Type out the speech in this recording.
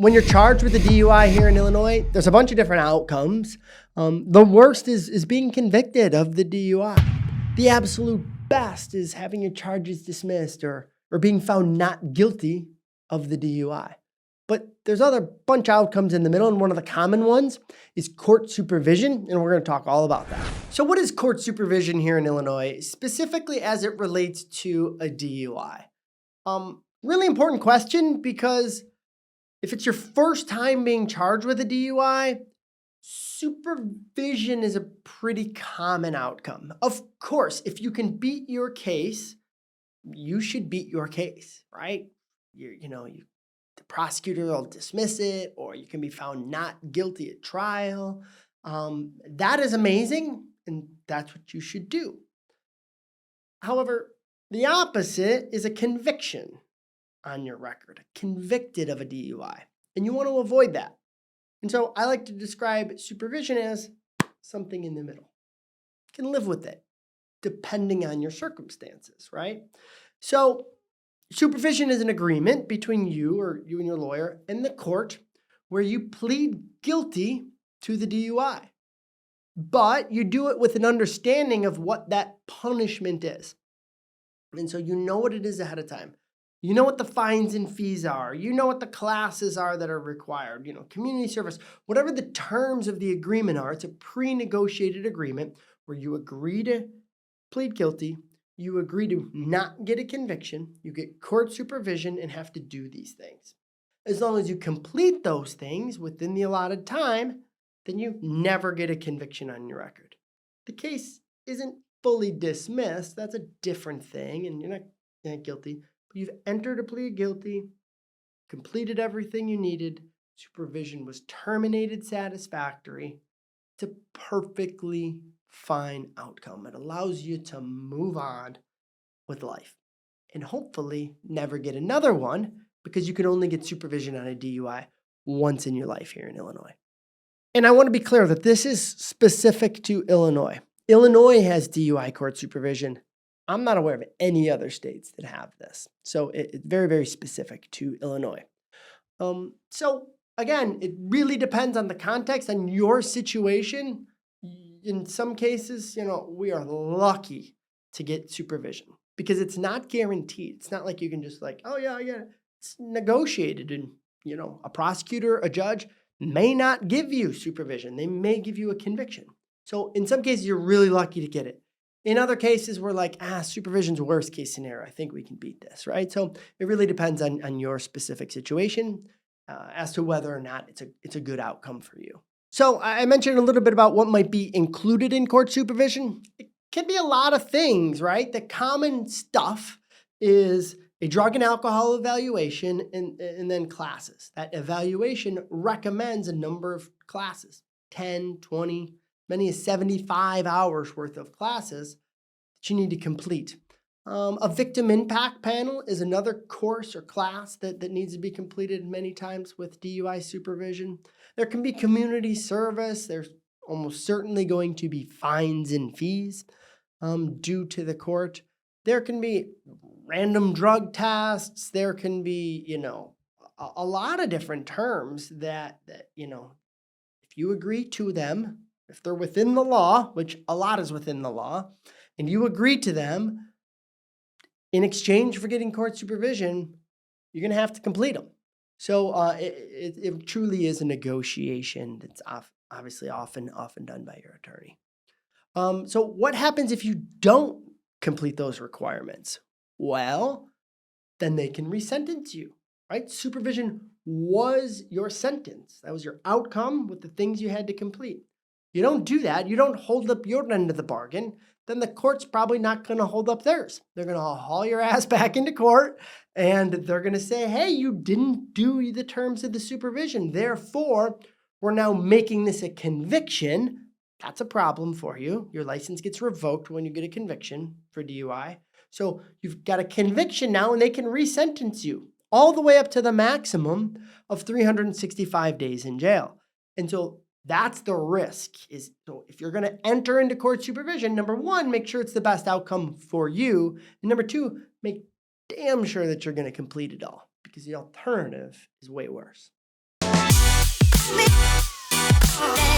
When you're charged with a DUI here in Illinois, there's a bunch of different outcomes. The worst is being convicted of the DUI. The absolute best is having your charges dismissed or being found not guilty of the DUI. But there's other bunch of outcomes in the middle, and one of the common ones is court supervision, and we're going to talk all about that. So what is court supervision here in Illinois, specifically as it relates to a DUI? Really important question, because if it's your first time being charged with a DUI, supervision is a pretty common outcome. Of course, if you can beat your case, you should beat your case, right? The prosecutor will dismiss it, or you can be found not guilty at trial. That is amazing, and that's what you should do. However, the opposite is a conviction on your record, convicted of a DUI, and you want to avoid that. And so I like to describe supervision as something in the middle. You can live with it, depending on your circumstances, right? So supervision is an agreement between you and your lawyer and the court where you plead guilty to the DUI, but you do it with an understanding of what that punishment is. And so you know what it is ahead of time. You know what the fines and fees are. You know what the classes are that are required, community service, whatever the terms of the agreement are. It's a pre-negotiated agreement where you agree to plead guilty. You agree to not get a conviction. You get court supervision and have to do these things. As long as you complete those things within the allotted time, then you never get a conviction on your record. The case isn't fully dismissed. That's a different thing, and you're not guilty. You've entered a plea of guilty, completed everything you needed, supervision was terminated satisfactory. It's a perfectly fine outcome. It allows you to move on with life and hopefully never get another one, because you can only get supervision on a DUI once in your life here in Illinois. And I want to be clear that this is specific to Illinois. Illinois has DUI court supervision. I'm not aware of any other states that have this. So it's very, very specific to Illinois. So again, it really depends on the context and your situation. In some cases, we are lucky to get supervision because it's not guaranteed. It's not like you can just oh yeah, I get it. It's negotiated, and a prosecutor, a judge may not give you supervision. They may give you a conviction. So in some cases, you're really lucky to get it. In other cases, we're supervision's worst case scenario. I think we can beat this, right? So it really depends on your specific situation as to whether or not it's a good outcome for you. So I mentioned a little bit about what might be included in court supervision. It can be a lot of things, right? The common stuff is a drug and alcohol evaluation and then classes. That evaluation recommends a number of classes, 10, 20, many as 75 hours worth of classes that you need to complete. A victim impact panel is another course or class that needs to be completed many times with DUI supervision. There can be community service. There's almost certainly going to be fines and fees due to the court. There can be random drug tests. There can be, a lot of different terms that if you agree to them, if they're within the law, which a lot is within the law, and you agree to them, in exchange for getting court supervision, you're going to have to complete them. So it truly is a negotiation that's obviously often done by your attorney. So what happens if you don't complete those requirements? Well, then they can resentence you, right? Supervision was your sentence. That was your outcome with the things you had to complete. You don't do that. You don't hold up your end of the bargain. Then the court's probably not going to hold up theirs. They're going to haul your ass back into court, and they're going to say, hey, you didn't do the terms of the supervision. Therefore, we're now making this a conviction. That's a problem for you. Your license gets revoked when you get a conviction for DUI. So you've got a conviction now, and they can resentence you all the way up to the maximum of 365 days in jail. And so that's the risk. So if you're going to enter into court supervision, number one, make sure it's the best outcome for you. And number two, make damn sure that you're going to complete it all, because the alternative is way worse. me.